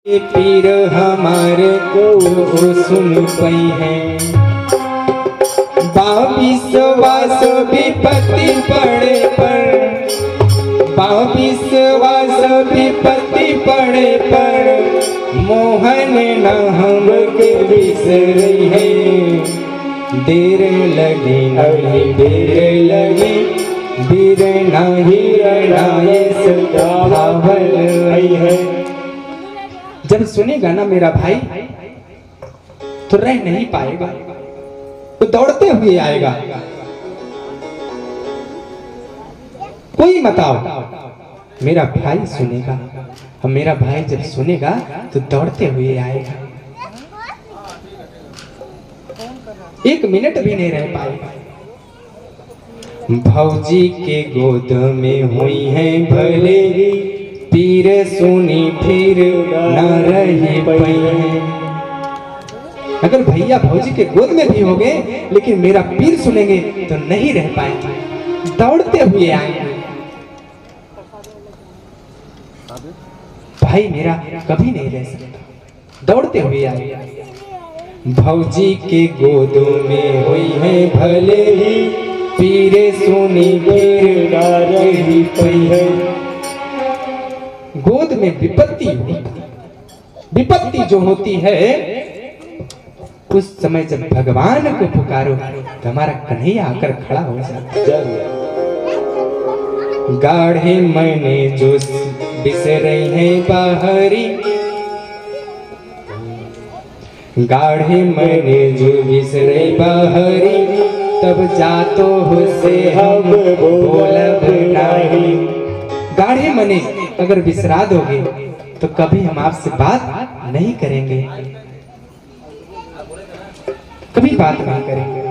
पीर हमारे को सुन पई है। बाविसवास विपत्ति पड़े पर, बाविसवास विपत्ति पड़े पर मोहन न हम के बिसरई है। देर लगी नहीं देर लगी, बीर नाही रणाए सदा भावल आई है। जब सुनेगा ना मेरा भाई तो रह नहीं पाएगा, तो दौड़ते हुए आएगा। कोई मत आओ, मेरा भाई सुनेगा, और मेरा भाई जब सुनेगा तो दौड़ते हुए आएगा। एक मिनट भी नहीं रह पाएगा। भौजी के गोद में हुई है भले, पीर सुनी फिर न रही पई है। अगर भैया भौजी के गोद में भी हो गए, लेकिन मेरा पीर सुनेंगे तो नहीं रह पाएंगे, दौड़ते हुए आएंगे। भाई मेरा कभी नहीं रह सकता, दौड़ते हुए आएंगे। भौजी के गोद में हुई है भले ही, पीर सुनी फिर न रही पई है। गोद में विपत्ति होती, विपत्ति जो होती है उस समय जब भगवान को पुकारो तो हमारा कन्हैया आकर खड़ा हो जाता है। गाढ़े मने जो बिसरे हैं बाहरी, गाढ़े मने जो बिसरे बाहरी, तब जातो से हम बोलब नहीं। गाढ़े मने अगर विसरा दोगे तो कभी हम आपसे बात नहीं करेंगे, कभी बात नहीं करेंगे।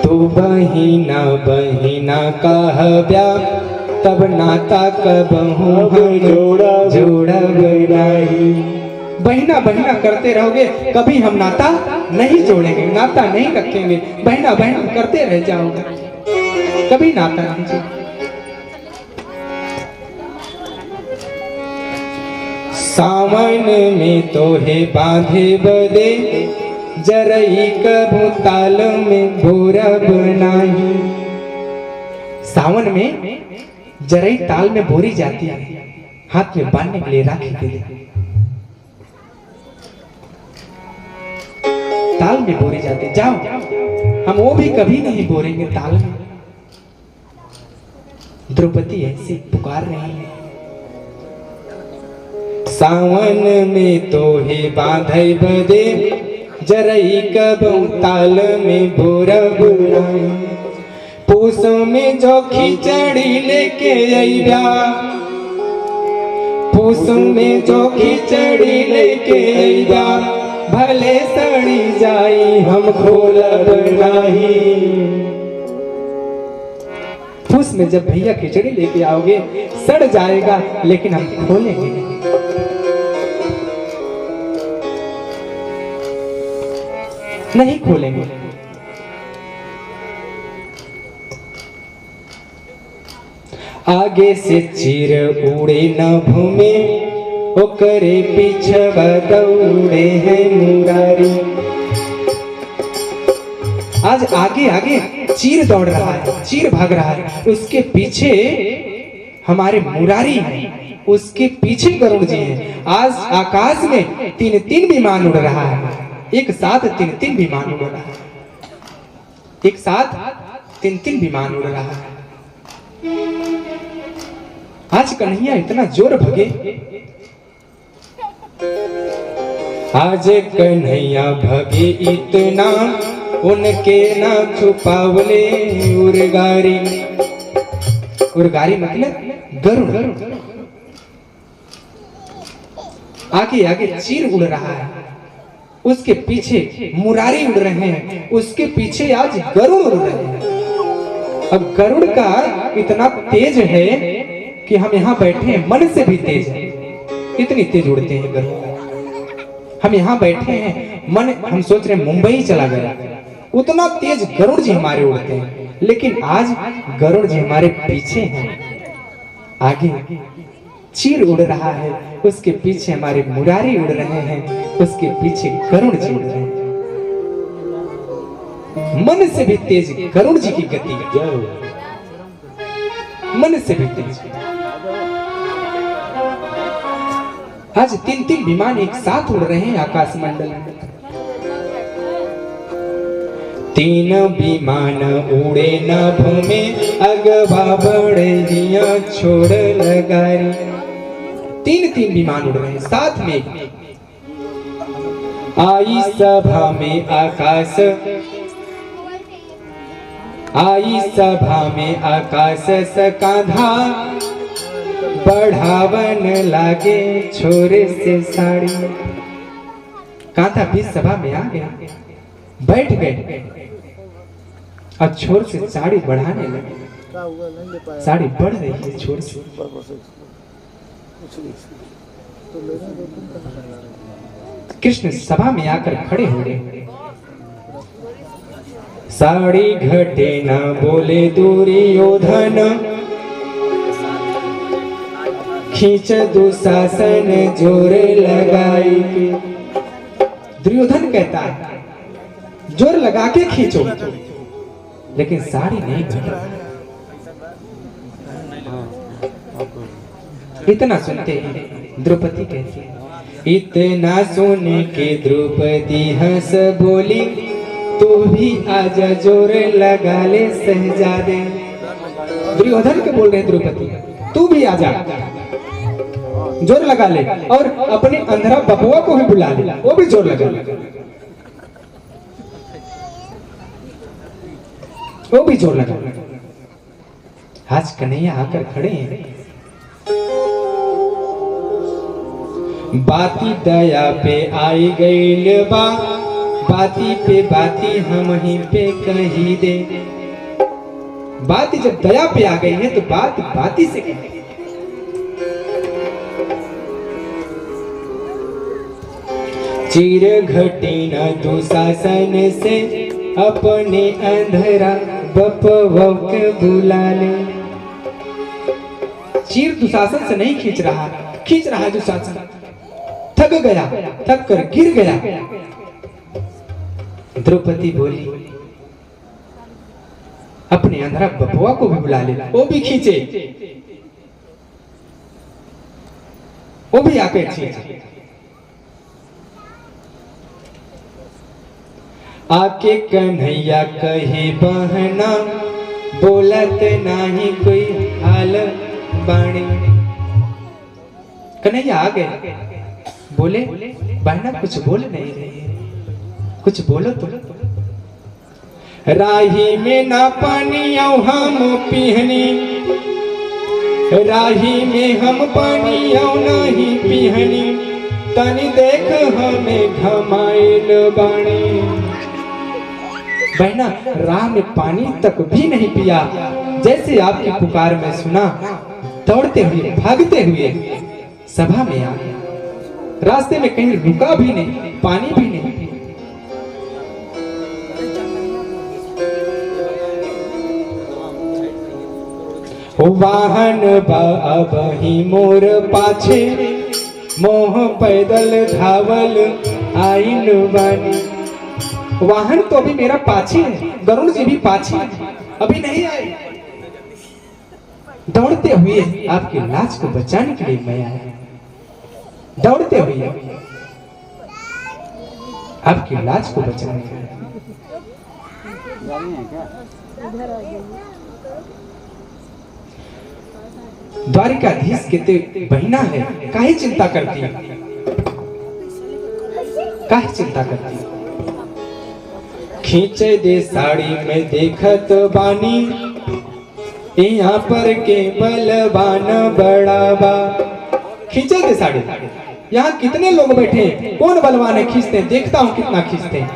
तो बहिना बहिना कहब्या, तब नाता कबहू हम जोड़ा नहीं। बहिना बहिना करते रहोगे, कभी हम नाता नहीं जोड़ेंगे, नाता नहीं रखेंगे। बहिना बहिना करते रह जाओगे, कभी नाता नहीं जोड़ेंगे। सावन में तो है बांधे बदे, जरई कबू ताल में भोरब नहीं। सावन में जरई ताल में भोरी जाती है, हाथ में बांधने के लिए राखी के लिए ताल में भोरी जाती। जाओ, हम वो भी कभी नहीं भोरेंगे ताल में। द्रौपदी ऐसी पुकार रही है। सावन में तो है बांधे बदे, जरई कबू ताल में भोरब नहीं। पूस में जो खिचड़ी लेके अइबा, पूस में जो खिचड़ी लेके अइबा, भले सड़ी जाई हम खोलब नहीं। पूस में जब भैया खिचड़ी लेके आओगे सड़ जाएगा, लेकिन हम खोलेंगे नहीं। नहीं खोलेंगे। आगे से चीर उड़े न भूमे, ओकरे पीछे दौड़े हैं मुरारी। आज आगे आगे चीर दौड़ रहा है, चीर भाग रहा है, उसके पीछे हमारे मुरारी हैं, उसके पीछे गरुड़ जी हैं। आज आकाश में तीन तीन विमान उड़ रहा है, एक साथ तीन तीन विमान उड़ रहा है, एक साथ तीन तीन विमान उड़ रहा है। आज कन्हैया इतना जोर भगे, आज कन्हैया भगे इतना, उनके ना छुपावले उर्गारी। उर्गारी मतलब गरुड़। आगे आगे चीर उड़ रहा है, उसके पीछे मुरारी उड़ रहे हैं, उसके पीछे आज गरुड़ उड़ रहे हैं। अब गरुड़ का इतना तेज है कि हम यहाँ बैठे हैं, मन से भी तेज है, इतनी तेज उड़ते हैं गरुड़। हम यहाँ बैठे हैं, मन हम सोच रहे हैं मुंबई चला गया, उतना तेज गरुड़ जी हमारे उड़ते हैं। लेकिन आज गरुड़ जी हमारे पीछे हैं, आगे चीर उड़ रहा है, उसके पीछे हमारे मुरारी उड़ रहे हैं, उसके पीछे गरुड़ जी उड़ रहे हैं। मन से भी तेज गरुड़ जी की गति, मन से भी तेज। आज 3-3 विमान एक साथ उड़ रहे हैं आकाश मंडल में। 3 विमान उड़े न भूमि, अगवा बढ़िया छोड़ लगारी। 3-3 विमान उड़ रहे हैं साथ में। आई सभा में आकाश, आई सभा में आकाश सकाधा, बढ़ावन लागे छोरे से साड़ी। कांधा भी सभा में आ गया, बैठ गए और छोर से साड़ी बढ़ाने लगे। साड़ी बढ़ रही है छोर से। कृष्ण सभा में आकर खड़े हो गए। साड़ी घटे न बोले दुर्योधन, खींच दुशासन जोर लगाई। दुर्योधन कहता है जोर लगा के खींचो, लेकिन साड़ी नहीं घटी। इतना सुनते ही द्रौपदी कहती है, इतना सुन के द्रौपदी हंस बोली, तू भी आजा जोर लगा ले शहजादे। दुर्योधन के बोल रहे द्रौपदी, तू भी आजा जोर लगा ले, और अपने अंधरा बबुआ को भी बुला ले, वो भी जोर लगा ले, वो भी जोर लगा ले। आज कन्हैया आकर खड़े हैं। बाती दया पे आई गई बा, बाती पे बाती हम ही पे कही दे। बात जब दया पे आ गई है तो बात बाती से कही। चीर घटी न दुशासन से, अपने अंधरा बपवा के बुला ले। चीर दुशासन से नहीं खींच रहा, खींच रहा दुशासन। थक गया, थक कर गिर गया। द्रौपदी बोली, अपने अंधरा बपुआ को भी बुला ले, वो भी खींचे, वो भी आके खींचे। आके कन्हैया कहे बहना, बोलत नहीं कोई हाल बाणी। कन्हैया आ गए, बोले बहना कुछ बोल नहीं रही है, कुछ बोलो तो। राही में ना पानी हम पीहनी, राही में हम पानी नहीं पीहनी, तनी देख हमें घमाइल बाणी। बहना राह में पानी तक भी नहीं पिया, जैसे आपकी पुकार में सुना, दौड़ते हुए भागते हुए सभा में आ गया। रास्ते में कहीं रुका भी नहीं, पानी भी नहीं। वाहन बही मोर पाछे, मोह पैदल धावल आइन बानी। वाहन तो अभी मेरा पाछे है, गरुड़ जी भी पाछे अभी नहीं आए। दौड़ते हुए आपकी लाज को बचाने के लिए मैं आया, दौड़ते हुए आपकी लाज को बचाने के लिए। द्वारिकाधीश कहते बहिना है, काहे चिंता करती है, काहे चिंता करती है। खींचे दे साड़ी में देखत बानी, यहाँ पर के बलवान बड़ावा। खींचे दे साड़ी, यहाँ कितने लोग बैठे, कौन बलवान है, खींचते हैं, देखता हूं कितना खींचते हैं।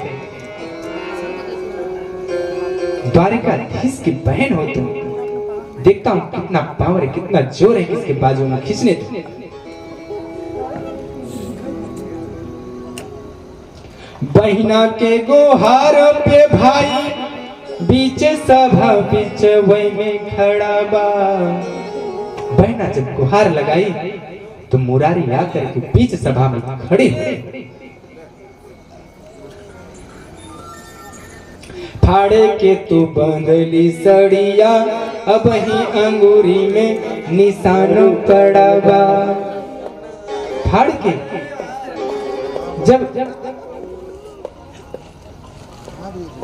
द्वारिकाधीश की बहन हो तुम, देखता हूं कितना पावर है, कितना जोर है किसके बाजू में खींचने। बहिना के गोहार पे भाई, बीच सभा बीच वही में खड़ा बा। बहना जब गुहार लगाई तो मुरारी आकर के बीच सभा में खड़े हुए। फाड़े के तू बंधली सड़िया, अब ही अंगूरी में निशान पड़ावा। फाड़ के जब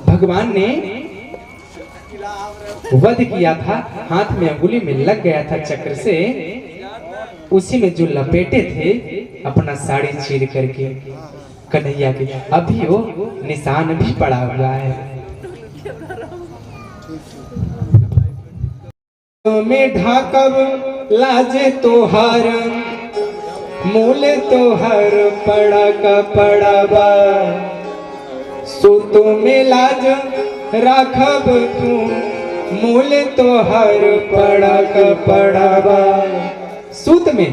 भगवान ने वध किया था, हाथ में अंगुली में लग गया था चक्र से, उसी में जो लपेटे थे अपना साड़ी चीर करके कन्हैया के, अभी वो निशान भी पड़ा हुआ है। में ढाकब लाजे तोहार, मूल तोहर पड़ा का पड़ावा। सूतो में लाज राखब तू, मूल तोहर पड़ा का पड़ावा। सूत में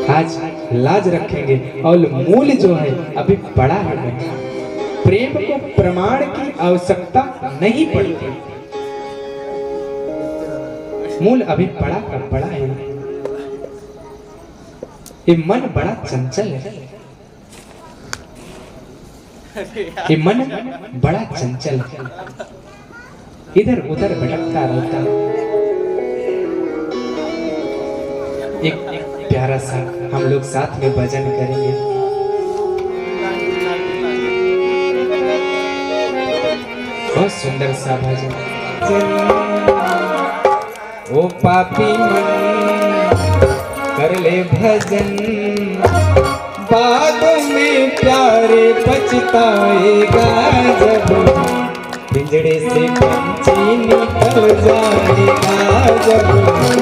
आज लाज रखेंगे और मूल जो है अभी बड़ा है। प्रेम को प्रमाण की आवश्यकता नहीं पड़ती, मूल अभी बड़ा का बड़ा है। ये मन बड़ा चंचल है, ये मन बड़ा चंचल है, इधर उधर भटकता रहता है। एक प्यारा सा हम लोग साथ में भजन करेंगे। बहुत सुंदर सा भजन। ओ पापी मन कर ले भजन, बाद में प्यारे पछताएगा जब पिंजड़े से पंछी निकल जाएगा। जब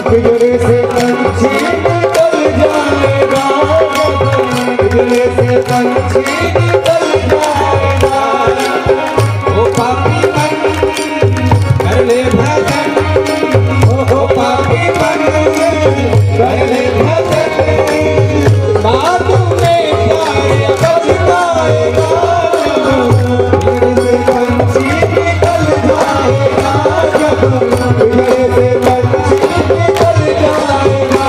पिंजड़े से पंछी निकल जाएगा, पिंजड़े से पंछी निकल जाएगा। ओ पापी मन कर ले भजन, ओ पापी मन कर ले भजन, बाद में प्यारे पछताएगा जब पंछी निकल जाएगा। जब से पंछी निकल जाएगा,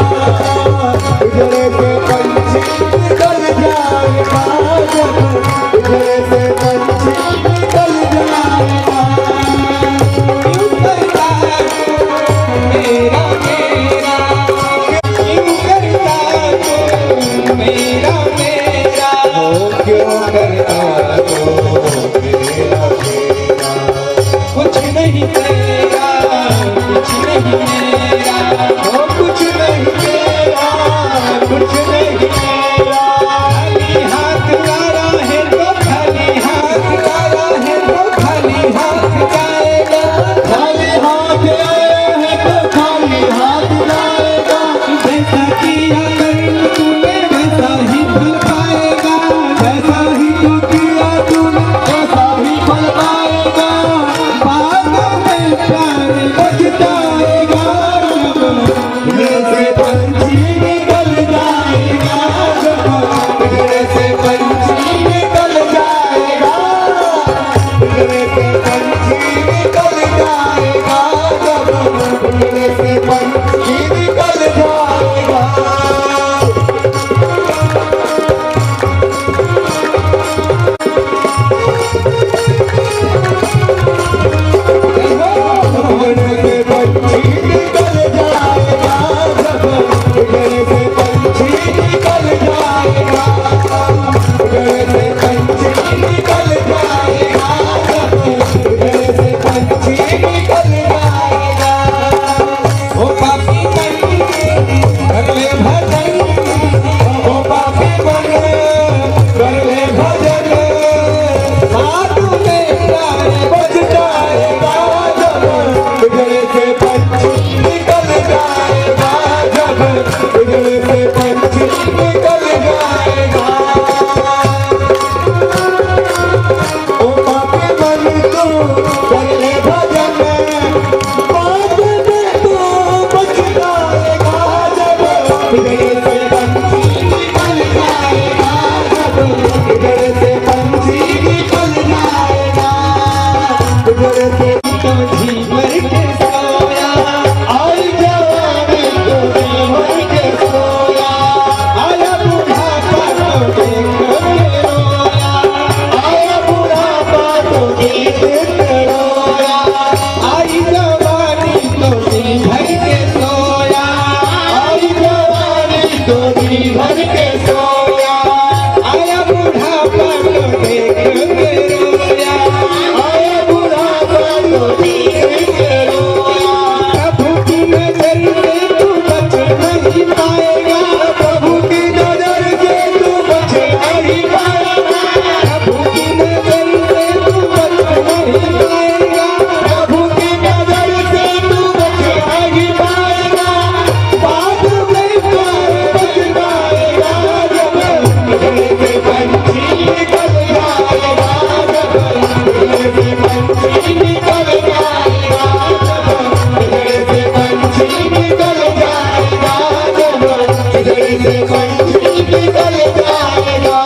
से पंछी निकल जाएगा।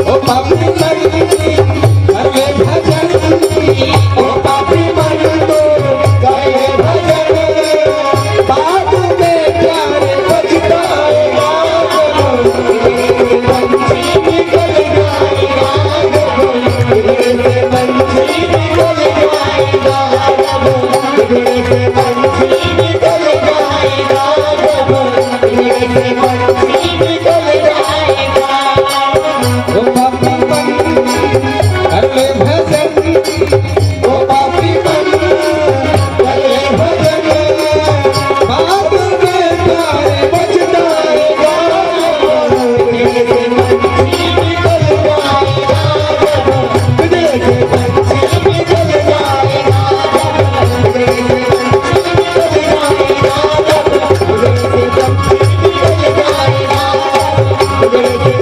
ओ पापी मन कर ले भजन, ओ पापी मन तो गाए भजन, बाद में प्यारे पछताएगा। पंछी निकल जाएगा, बिगड़े से पंछी निकल जाएगा, बिगड़े से पंछी निकल जाएगा, बिगड़े से पंछी निकल जाएगा। ओ पापी मन कर ले भजन, ओ पापी मन करे भजन, बाद में प्यारे पछताएगा। बिगड़े से पंछी निकल जाएगा, बिगड़े से पंछी निकल जाएगा, बिगड़े से पंछी निकल जाएगा, बिगड़े से पंछी निकल जाएगा, बिगड़े से